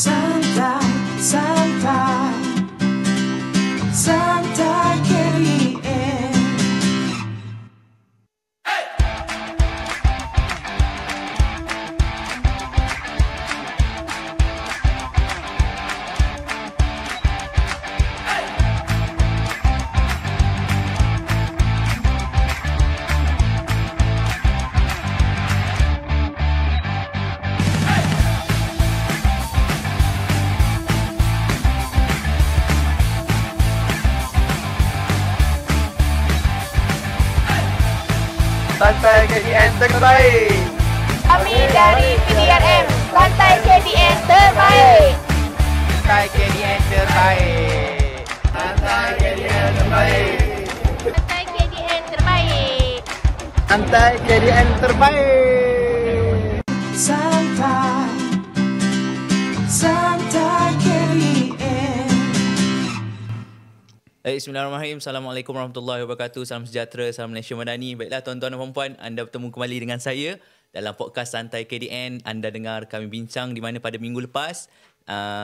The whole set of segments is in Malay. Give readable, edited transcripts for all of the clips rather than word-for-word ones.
Santai, santai, santai KDN. Santai KDN terbaik. Kami dari PDRM, Santai KDN terbaik. Santai KDN terbaik. Santai KDN terbaik. Santai KDN terbaik. Santai KDN terbaik. Santai, santai KDN. Bismillahirrahmanirrahim. Assalamualaikum warahmatullahi wabarakatuh. Salam sejahtera, salam Malaysia Madani. Baiklah tuan-tuan dan puan-puan, anda bertemu kembali dengan saya dalam podcast Santai KDN. Anda dengar kami bincang di mana pada minggu lepas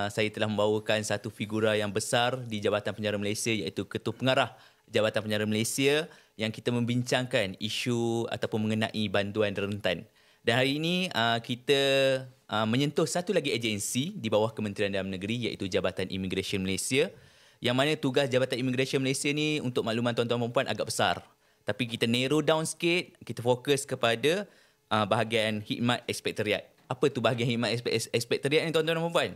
saya telah membawakan satu figura yang besar di Jabatan Penjara Malaysia, iaitu Ketua Pengarah Jabatan Penjara Malaysia, yang kita membincangkan isu ataupun mengenai bantuan rentan. Dan hari ini kita menyentuh satu lagi agensi di bawah Kementerian Dalam Negeri, iaitu Jabatan Immigration Malaysia, yang mana tugas Jabatan Immigration Malaysia ni, untuk makluman tuan-tuan dan puan, agak besar. Tapi kita narrow down sikit, kita fokus kepada bahagian khidmat ekspektoriat. Apa tu bahagian khidmat ekspektoriat ni tuan-tuan dan puan?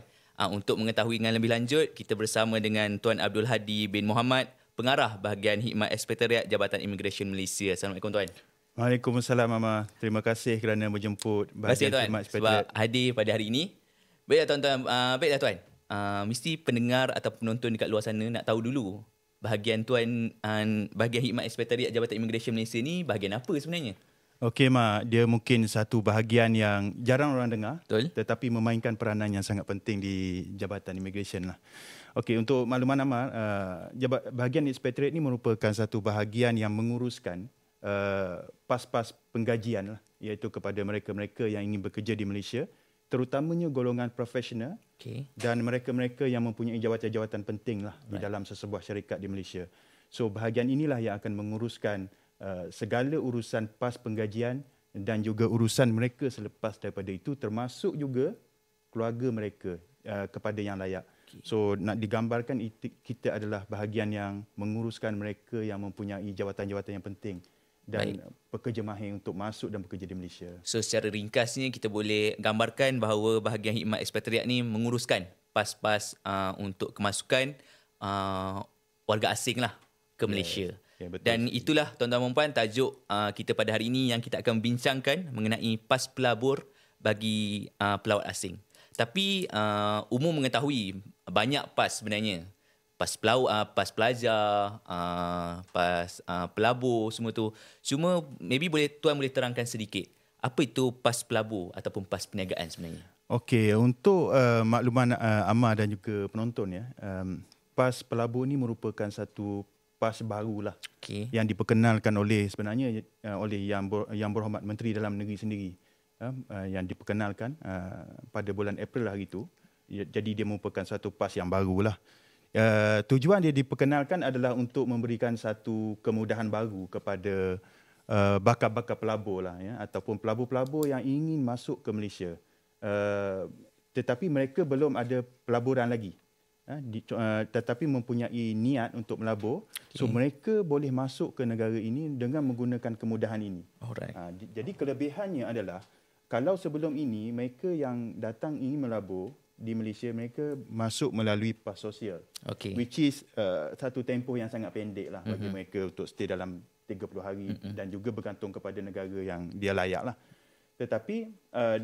Untuk mengetahui dengan lebih lanjut, kita bersama dengan Tuan Abdul Hadi bin Muhammad, Pengarah bahagian khidmat ekspektoriat Jabatan Immigration Malaysia. Assalamualaikum tuan. Waalaikumsalam Mama. Terima kasih kerana menjemput Terima kasih bahagian tuan khidmat sebab ekspektoriat hadir pada hari ini. Baiklah tuan-tuan, baiklah tuan. Mesti pendengar atau penonton dekat luar sana nak tahu dulu bahagian tuan, bahagian khidmat ekspektoriat Jabatan Immigration Malaysia ni bahagian apa sebenarnya? Okey Mak, dia mungkin satu bahagian yang jarang orang dengar, Betul. tetapi memainkan peranan yang sangat penting di Jabatan Immigration lah. Okey, untuk makluman Amal, bahagian ekspektoriat ni merupakan satu bahagian yang menguruskan pas-pas penggajian lah, iaitu kepada mereka-mereka yang ingin bekerja di Malaysia, terutamanya golongan profesional dan mereka-mereka yang mempunyai jawatan-jawatan penting lah di dalam sesebuah syarikat di Malaysia. So bahagian inilah yang akan menguruskan segala urusan pas penggajian dan juga urusan mereka selepas daripada itu, termasuk juga keluarga mereka kepada yang layak. So nak digambarkan kita adalah bahagian yang menguruskan mereka yang mempunyai jawatan-jawatan yang penting dan pekerja mahir untuk masuk dan bekerja di Malaysia. So secara ringkasnya kita boleh gambarkan bahawa bahagian khidmat ekspektoriat ni menguruskan pas-pas untuk kemasukan warga asing lah ke Malaysia. Betul. Dan itulah tuan-tuan dan puan tajuk kita pada hari ini, yang kita akan bincangkan mengenai pas pelabur bagi pelawat asing. Tapi umum mengetahui banyak pas sebenarnya. Pas pelajar, pas pelabur, semua tu. Cuma maybe tuan boleh terangkan sedikit, apa itu pas pelabur ataupun pas perniagaan sebenarnya? Okey, untuk makluman Amar dan juga penonton ya, pas pelabur ni merupakan satu pas barulah yang diperkenalkan oleh sebenarnya oleh yang berhormat Menteri Dalam Negeri sendiri, yang diperkenalkan pada bulan April hari itu. Jadi dia merupakan satu pas yang barulah. Tujuan dia diperkenalkan adalah untuk memberikan satu kemudahan baru kepada bakal-bakal pelabur lah, ya, ataupun pelabur-pelabur yang ingin masuk ke Malaysia, tetapi mereka belum ada pelaburan lagi, tetapi mempunyai niat untuk melabur. So mereka boleh masuk ke negara ini dengan menggunakan kemudahan ini. Jadi kelebihannya adalah, kalau sebelum ini mereka yang datang ingin melabur di Malaysia, mereka masuk melalui pas sosial, which is satu tempoh yang sangat pendek lah bagi mereka untuk stay dalam 30 hari dan juga bergantung kepada negara yang dia layak lah. Tetapi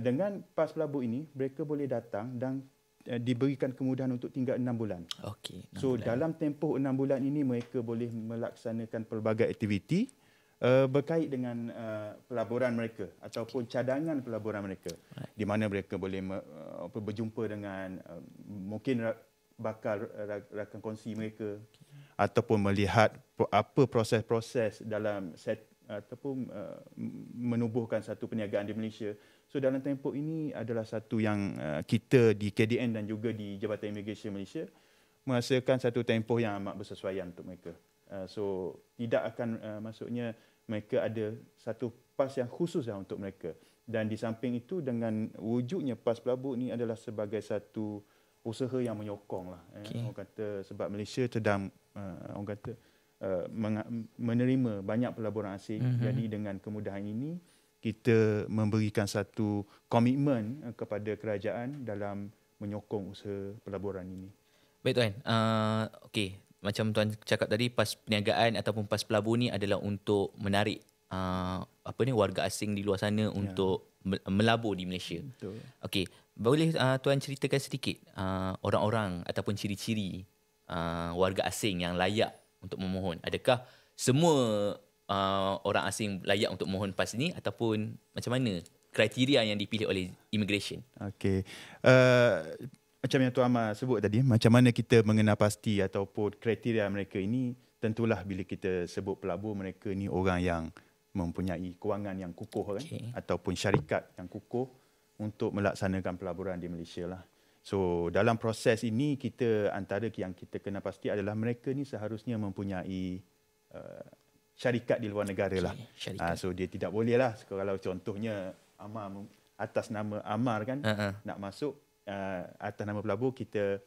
dengan pas pelabur ini, mereka boleh datang dan diberikan kemudahan untuk tinggal 6 bulan. 6 bulan. Dalam tempoh 6 bulan ini, mereka boleh melaksanakan pelbagai aktiviti berkait dengan pelaburan mereka ataupun cadangan pelaburan mereka, di mana mereka boleh berjumpa dengan mungkin bakal rakan kongsi mereka, ataupun melihat apa proses-proses dalam ataupun menubuhkan satu perniagaan di Malaysia. So dalam tempoh ini adalah satu yang kita di KDN dan juga di Jabatan Imigresen Malaysia merasakan satu tempoh yang amat bersesuaian untuk mereka. So tidak akan maksudnya mereka ada satu PAS yang khusus untuk mereka. Dan di samping itu dengan wujudnya PAS pelabur ini adalah sebagai satu usaha yang menyokong lah. Orang kata sebab Malaysia sedang orang kata menerima banyak pelaburan asing. Jadi dengan kemudahan ini kita memberikan satu komitmen kepada kerajaan dalam menyokong usaha pelaburan ini. Baik tuan. Okey, macam tuan cakap tadi, PAS perniagaan ataupun PAS pelabur ni adalah untuk menarik warga asing di luar sana untuk melabur di Malaysia. Betul. Okey, boleh tuan ceritakan sedikit orang-orang ataupun ciri-ciri warga asing yang layak untuk memohon? Adakah semua orang asing layak untuk mohon PAS ni ataupun macam mana kriteria yang dipilih oleh immigration? Okey. Macam yang Tuan Amar sebut tadi, macam mana kita mengenal pasti ataupun kriteria mereka ini, tentulah bila kita sebut pelabur, mereka ni orang yang mempunyai kewangan yang kukuh ataupun syarikat yang kukuh untuk melaksanakan pelaburan di Malaysia lah. So dalam proses ini kita antara yang kita kena pasti adalah mereka ni seharusnya mempunyai syarikat di luar negara lah. So dia tidak boleh lah kalau contohnya Amar atas nama Amar kan nak masuk atas nama pelabur, kita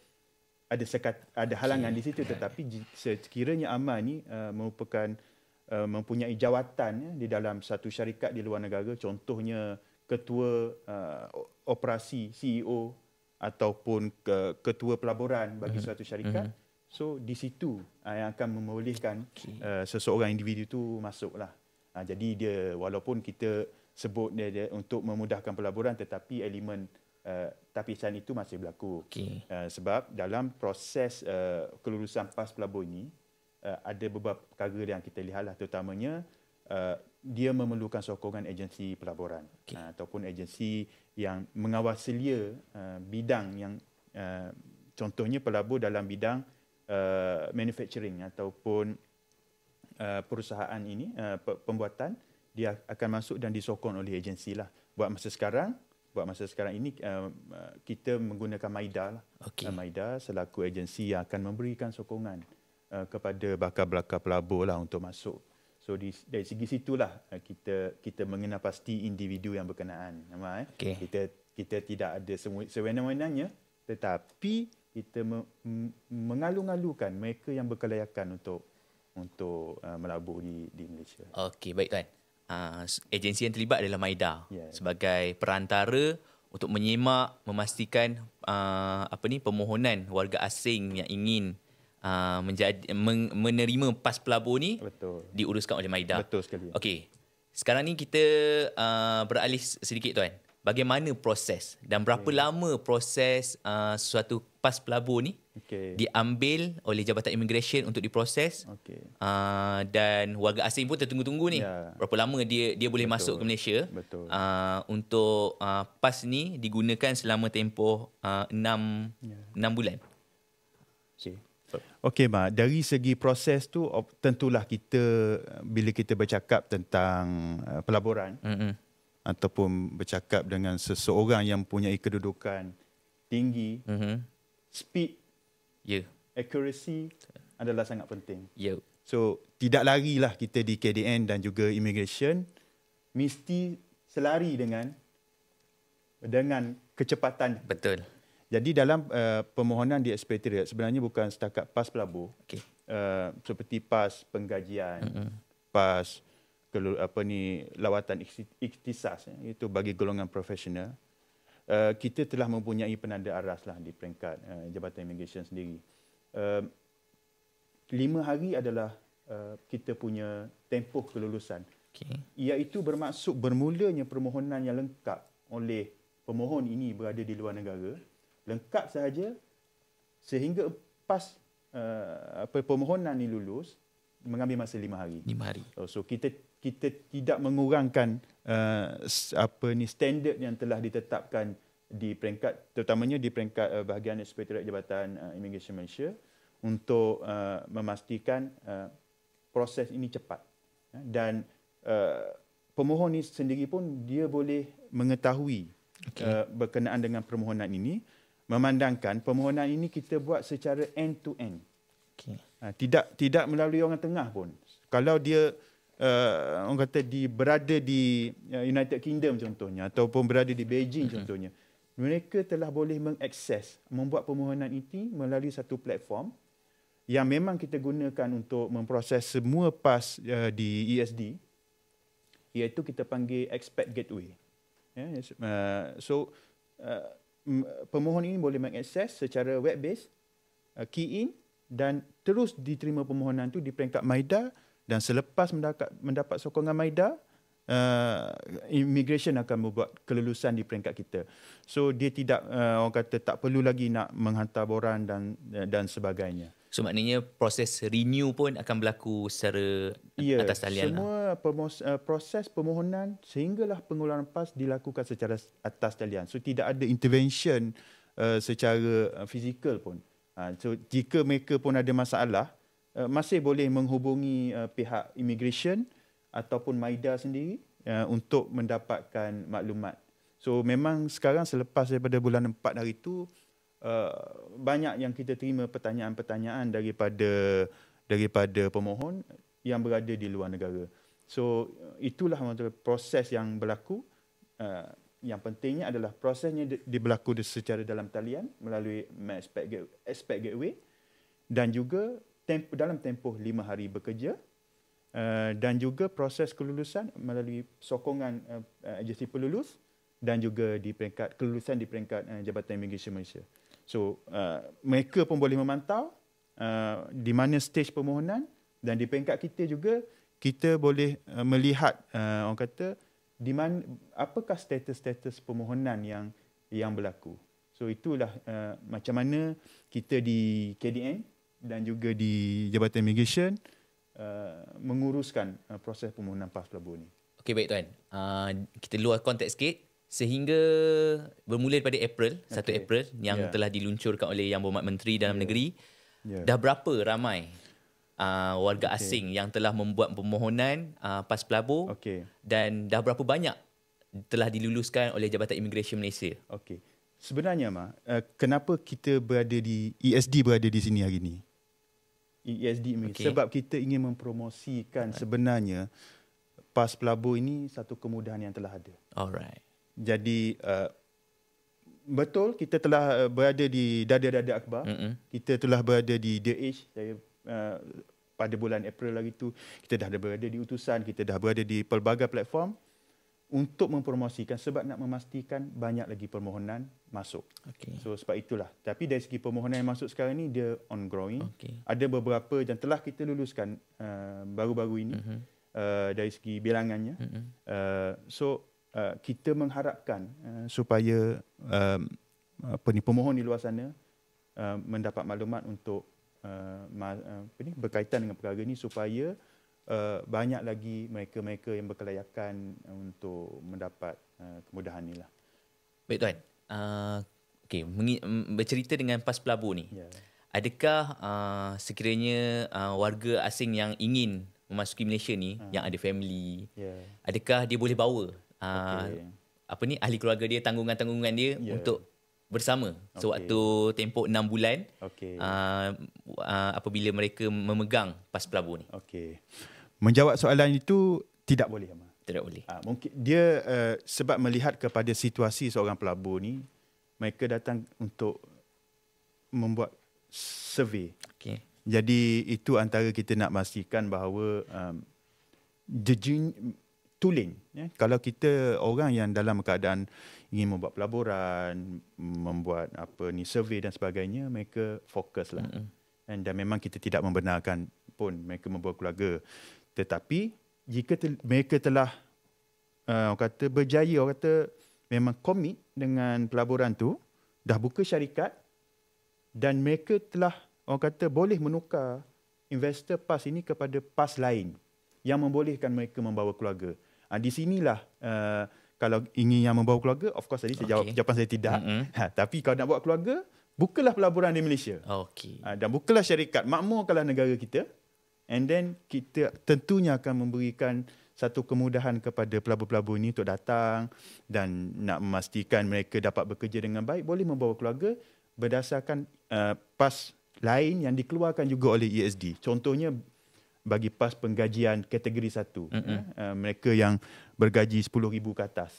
ada halangan di situ. Tetapi sekiranya Amar ni merupakan mempunyai jawatan di dalam satu syarikat di luar negara, contohnya ketua operasi CEO ataupun ketua pelaburan bagi suatu syarikat, so di situ yang akan membolehkan seseorang individu tu masuklah. Jadi dia walaupun kita sebut dia untuk memudahkan pelaburan, tetapi elemen tapisan itu masih berlaku. Sebab dalam proses kelulusan PAS pelabur ini ada beberapa perkara yang kita lihatlah, terutamanya dia memerlukan sokongan agensi pelaburan ataupun agensi yang mengawal selia bidang yang contohnya pelabur dalam bidang manufacturing ataupun perusahaan ini pembuatan, dia akan masuk dan disokong oleh agensi lah. Buat masa sekarang ini kita menggunakan MIDA lah. MIDA selaku agensi yang akan memberikan sokongan kepada bakal-bakal pelabur lah untuk masuk. So dari segi situlah kita mengenal pasti individu yang berkenaan. Kita tidak ada sewenang-wenangnya, tetapi kita mengalu-alukan mereka yang berkelayakan untuk melabur di Malaysia. Okey, baik tuan. Agensi yang terlibat adalah MIDA sebagai perantara untuk menyemak, memastikan permohonan warga asing yang ingin menerima PAS pelabur ni diuruskan oleh MIDA. Betul sekali. Okey. Sekarang ni kita beralih sedikit tuan. Bagaimana proses dan berapa lama proses suatu PAS pelabur ni diambil oleh Jabatan Imigresen untuk diproses, dan warga asing pun tertunggu-tunggu ni. Berapa lama dia boleh masuk ke Malaysia untuk PAS ni digunakan selama tempoh 6 bulan. Okey, Mak. Dari segi proses tu, tentulah bila kita bercakap tentang pelaburan ataupun bercakap dengan seseorang yang mempunyai kedudukan tinggi, speed, accuracy adalah sangat penting. So, tidak larilah kita di KDN dan juga immigration mesti selari dengan kecepatan. Betul. Jadi dalam permohonan di Ekspektorat sebenarnya bukan setakat PAS pelabur. Seperti PAS penggajian, PAS lawatan ikhtisas, itu bagi golongan profesional. Kita telah mempunyai penanda aras lah di peringkat Jabatan Imigresen sendiri. 5 hari adalah kita punya tempoh kelulusan. Iaitu bermaksud bermulanya permohonan yang lengkap oleh pemohon ini berada di luar negara, lengkap sahaja sehingga PAS permohonan ini lulus mengambil masa 5 hari. 5 hari. So kita tidak mengurangkan standard yang telah ditetapkan di peringkat, terutamanya di peringkat bahagian Ekspektorat Jabatan Imigresen Malaysia, untuk memastikan proses ini cepat. Dan pemohon ni sendiri pun dia boleh mengetahui berkenaan dengan permohonan ini, memandangkan permohonan ini kita buat secara end to end. Tidak melalui orang tengah pun. Kalau dia orang kata berada di United Kingdom contohnya, ataupun berada di Beijing contohnya, mereka telah boleh mengakses, membuat permohonan ini melalui satu platform yang memang kita gunakan untuk memproses semua PAS di ESD, iaitu kita panggil Expat Gateway. Pemohon ini boleh mengakses secara web-based, key in, dan terus diterima permohonan itu di peringkat MIDA, dan selepas mendapat sokongan MIDA, immigration akan membuat kelulusan di peringkat kita. So dia tidak orang kata tak perlu lagi nak menghantar boran dan sebagainya. So maknanya proses renew pun akan berlaku secara atas talian. Semua proses permohonan sehinggalah pengeluaran PAS dilakukan secara atas talian. So tidak ada intervention secara fizikal pun. So jika mereka pun ada masalah, masih boleh menghubungi pihak immigration ataupun MIDA sendiri untuk mendapatkan maklumat. So memang sekarang selepas daripada bulan 4 hari itu, banyak yang kita terima pertanyaan-pertanyaan daripada pemohon yang berada di luar negara. So itulah proses yang berlaku. Yang pentingnya adalah prosesnya berlaku secara dalam talian melalui Expat Gateway, dan juga dalam tempoh 5 hari bekerja, dan juga proses kelulusan melalui sokongan agensi pelulus, dan juga di peringkat kelulusan di peringkat Jabatan Imigresen Malaysia. So mereka pun boleh memantau di mana stage permohonan, dan di peringkat kita juga kita boleh melihat orang kata di mana apakah status-status permohonan yang berlaku. So itulah macam mana kita di KDN dan juga di Jabatan Imigresen menguruskan proses permohonan PAS pelabur ni. Okey, baik tuan. Kita luar konteks sikit. Sehingga bermula daripada April, 1 April yang telah diluncurkan oleh Yang Berhormat Menteri Dalam Negeri, dah berapa ramai warga asing yang telah membuat permohonan PAS pelabur, dan dah berapa banyak telah diluluskan oleh Jabatan Imigresen Malaysia? Okey. Sebenarnya kenapa kita berada di ESD berada di sini hari ini? ESD sebab kita ingin mempromosikan sebenarnya PAS pelabur ini satu kemudahan yang telah ada. Alright. Jadi betul kita telah berada di dada-dada akhbar. Kita telah berada di The Age. Pada bulan April lagi tu kita dah berada di utusan, kita dah berada di pelbagai platform untuk mempromosikan, sebab nak memastikan banyak lagi permohonan masuk. So sebab itulah. Tapi dari segi permohonan yang masuk sekarang ni dia ongoing. Ada beberapa yang telah kita luluskan baru-baru ini dari segi bilangannya. Kita mengharapkan supaya pemohon di luar sana mendapat maklumat untuk berkaitan dengan perkara ini, supaya banyak lagi mereka-mereka yang berkelayakan untuk mendapat kemudahan inilah. Baik tuan. Bercerita dengan PAS pelabur ni. Adakah sekiranya warga asing yang ingin memasuki Malaysia ni, yang ada family, adakah dia boleh bawa ahli keluarga dia, tanggungan-tanggungan dia untuk bersama sewaktu tempoh 6 bulan apabila mereka memegang PAS pelabur ni? Menjawab soalan itu tidak boleh. Tidak boleh. Mungkin dia sebab melihat kepada situasi seorang pelabur ni, mereka datang untuk membuat survey. Jadi itu antara kita nak pastikan bahawa tulen. Kalau kita orang yang dalam keadaan ingin membuat pelaburan, membuat survey dan sebagainya, mereka fokuslah. Dan memang kita tidak membenarkan pun mereka membawa keluarga. Tetapi jika mereka telah berjaya, memang komit dengan pelaburan tu, dah buka syarikat, dan mereka telah boleh menukar investor PAS ini kepada PAS lain yang membolehkan mereka membawa keluarga. Di sinilah kalau ingin yang membawa keluarga, of course tadi saya jawapan saya tidak. Tapi kalau nak bawa keluarga, bukalah pelaburan di Malaysia. Dan bukalah syarikat, makmurkanlah negara kita, and then kita tentunya akan memberikan satu kemudahan kepada pelabur-pelabur ini untuk datang dan nak memastikan mereka dapat bekerja dengan baik, boleh membawa keluarga berdasarkan PAS lain yang dikeluarkan juga oleh ESD. Contohnya bagi PAS penggajian kategori 1, mereka yang bergaji 10,000 ke atas,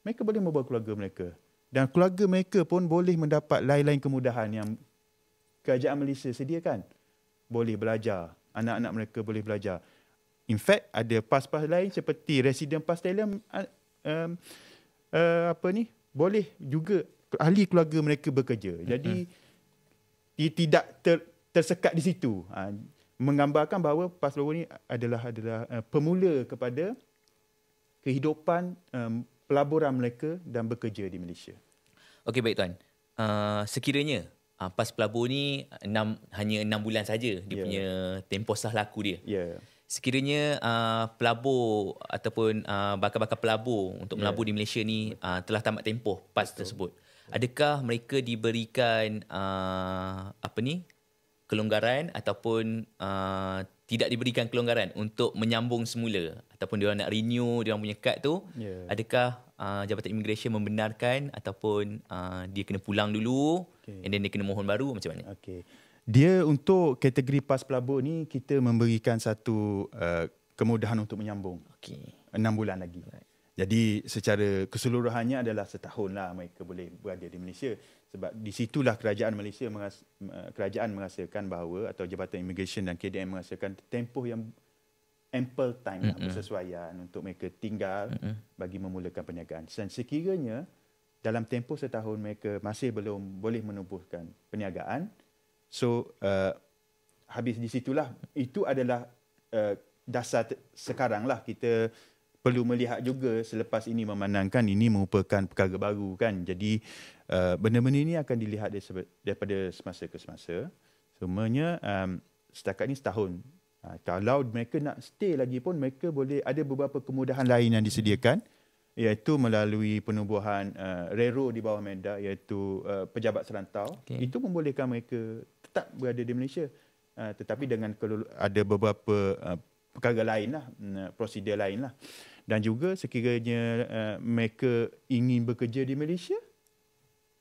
mereka boleh membawa keluarga mereka. Dan keluarga mereka pun boleh mendapat lain-lain kemudahan yang kerajaan Malaysia sediakan. Boleh belajar, anak-anak mereka boleh belajar. In fact, ada PAS-PAS lain seperti Resident PAS Talent, boleh juga ahli keluarga mereka bekerja. Jadi dia tidak tersekat di situ. Menggambarkan bahawa PAS Pelabur ni adalah pemula kepada kehidupan pelaburan mereka dan bekerja di Malaysia. Okey, baik tuan. Sekiranya PAS Pelabur ni hanya 6 bulan saja dia punya tempoh sah laku dia. Sekiranya pelabur ataupun bakal-bakal pelabur untuk melabur di Malaysia ni telah tamat tempoh PAS tersebut, adakah mereka diberikan kelonggaran ataupun tidak diberikan kelonggaran untuk menyambung semula, ataupun dia nak renew dia punya kad tu, adakah Jabatan Immigration membenarkan ataupun dia kena pulang dulu and then dia kena mohon baru, macam mana? Dia untuk kategori PAS Pelabur ni kita memberikan satu kemudahan untuk menyambung 6 bulan lagi. Jadi secara keseluruhannya adalah setahun lah mereka boleh berada di Malaysia. Sebab di situlah kerajaan Malaysia merasakan bahawa, atau Jabatan Immigration dan KDN merasakan tempoh yang ample time lah, bersesuaian untuk mereka tinggal bagi memulakan perniagaan. Dan sekiranya dalam tempoh setahun mereka masih belum boleh menubuhkan perniagaan, so habis di situlah, itu adalah dasar sekarang lah. Kita perlu melihat juga selepas ini, memandangkan ini merupakan perkara baru kan. Jadi benda-benda ini akan dilihat daripada semasa ke semasa. Semuanya setakat ini setahun. Kalau mereka nak stay lagi pun, mereka boleh ada beberapa kemudahan lain yang disediakan, iaitu melalui penubuhan RERO di bawah Mendak, iaitu pejabat serantau. Itu membolehkan mereka tetap berada di Malaysia, tetapi dengan ada beberapa perkara lain lah, prosedur lain lah. Dan juga sekiranya mereka ingin bekerja di Malaysia,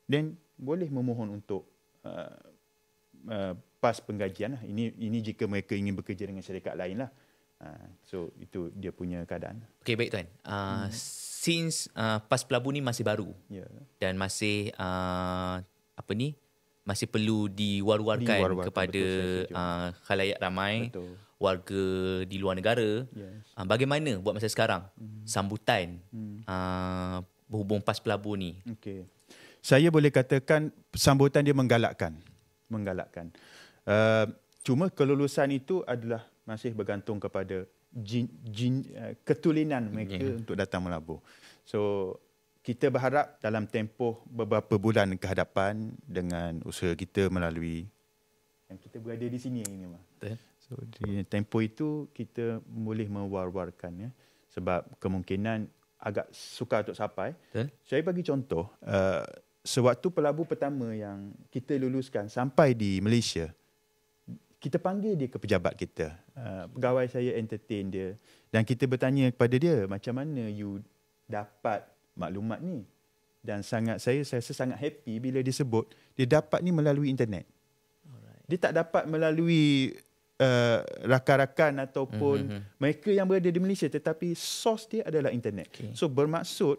then boleh memohon untuk PAS penggajian lah. Ini jika mereka ingin bekerja dengan syarikat lain lah. So itu dia punya keadaan. Okey, baik tuan. Since PAS Pelabur ni masih baru dan masih masih perlu diwar-warkan kepada khalayak ramai, warga di luar negara. Bagaimana buat masa sekarang sambutan berhubung PAS Pelabur ni? Saya boleh katakan sambutan dia menggalakkan. Cuma kelulusan itu adalah masih bergantung kepada ketulinan mereka untuk datang melabur. So kita berharap dalam tempoh beberapa bulan ke hadapan, dengan usaha kita melalui yang kita berada di sini ini, so di tempoh itu kita boleh mewar-warkan, sebab kemungkinan agak sukar untuk sampai. Saya bagi contoh, sewaktu pelabur pertama yang kita luluskan sampai di Malaysia, kita panggil dia ke pejabat kita, pegawai saya entertain dia, dan kita bertanya kepada dia, macam mana you dapat maklumat ni? Dan saya rasa sangat happy bila dia sebut dia dapat ni melalui internet. Dia tak dapat melalui rakan-rakan ataupun mereka yang berada di Malaysia, tetapi source dia adalah internet. So bermaksud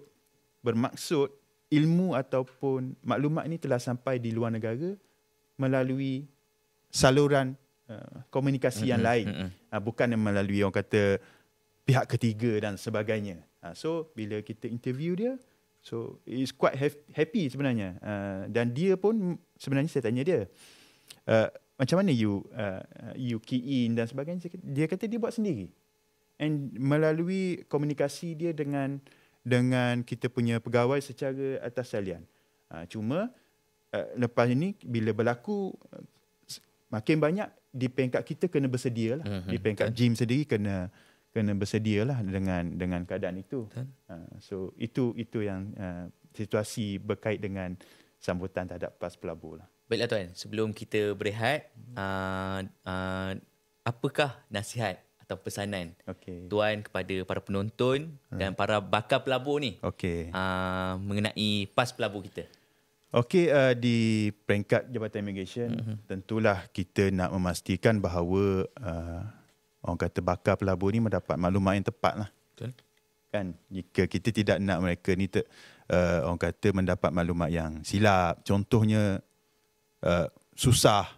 ilmu ataupun maklumat ni telah sampai di luar negara melalui saluran komunikasi yang lain, bukan melalui orang kata pihak ketiga dan sebagainya. So bila kita interview dia, so it's quite happy sebenarnya, dan dia pun sebenarnya saya tanya dia, macam mana you key in dan sebagainya. Dia kata dia buat sendiri, and melalui komunikasi dia dengan kita punya pegawai secara atas talian. Cuma lepas ini bila berlaku, makin banyak di peringkat kita kena bersedia lah. Di peringkat gym sendiri kena bersedia lah dengan keadaan itu. So itu yang situasi berkait dengan sambutan terhadap PAS Pelabur lah. Baiklah tuan, sebelum kita berehat, apakah nasihat atau pesanan Okey. Tuan kepada para penonton dan para bakal pelabur ni Okey. mengenai PAS pelabur kita? Okey, di peringkat Jabatan Immigration, tentulah kita nak memastikan bahawa orang kata bakal pelabur ni mendapat maklumat yang tepat lah. Betul. Kan, jika kita tidak nak mereka ni orang kata mendapat maklumat yang silap, contohnya susah,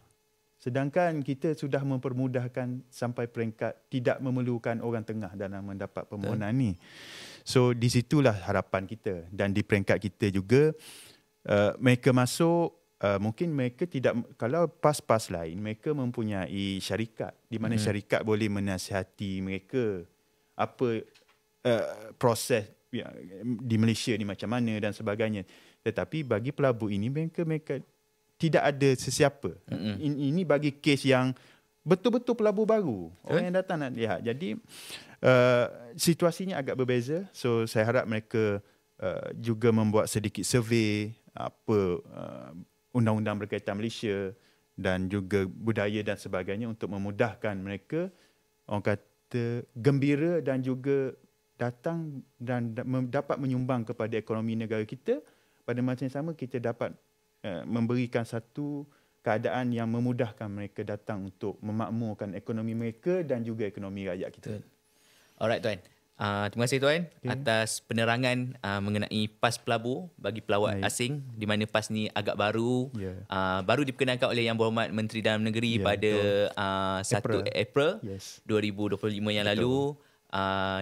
sedangkan kita sudah mempermudahkan sampai peringkat tidak memerlukan orang tengah dalam mendapat permohonan ni. So di situlah harapan kita, dan di peringkat kita juga mereka masuk, mungkin mereka tidak, kalau PAS-PAS lain mereka mempunyai syarikat di mana syarikat boleh menasihati mereka apa proses di Malaysia ni macam mana dan sebagainya. Tetapi bagi pelabur ini mereka tidak ada sesiapa. Ini bagi kes yang betul-betul pelabur baru, orang yang datang nak lihat. Jadi situasinya agak berbeza. So saya harap mereka juga membuat sedikit survey apa undang-undang berkaitan Malaysia dan juga budaya dan sebagainya untuk memudahkan mereka, orang kata, gembira dan juga datang dan dapat menyumbang kepada ekonomi negara kita. Pada masa yang sama kita dapat memberikan satu keadaan yang memudahkan mereka datang untuk memakmurkan ekonomi mereka dan juga ekonomi rakyat kita. Alright tuan. Terima kasih tuan atas penerangan mengenai PAS pelabur bagi pelawat asing, di mana PAS ni agak baru, baru diperkenalkan oleh Yang Berhormat Menteri Dalam Negeri pada 1 April 2025 yang lalu.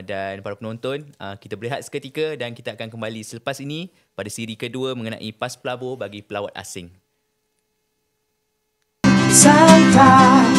Dan para penonton, kita berehat seketika dan kita akan kembali selepas ini pada siri kedua mengenai PAS pelabur bagi pelawat asing. Santai.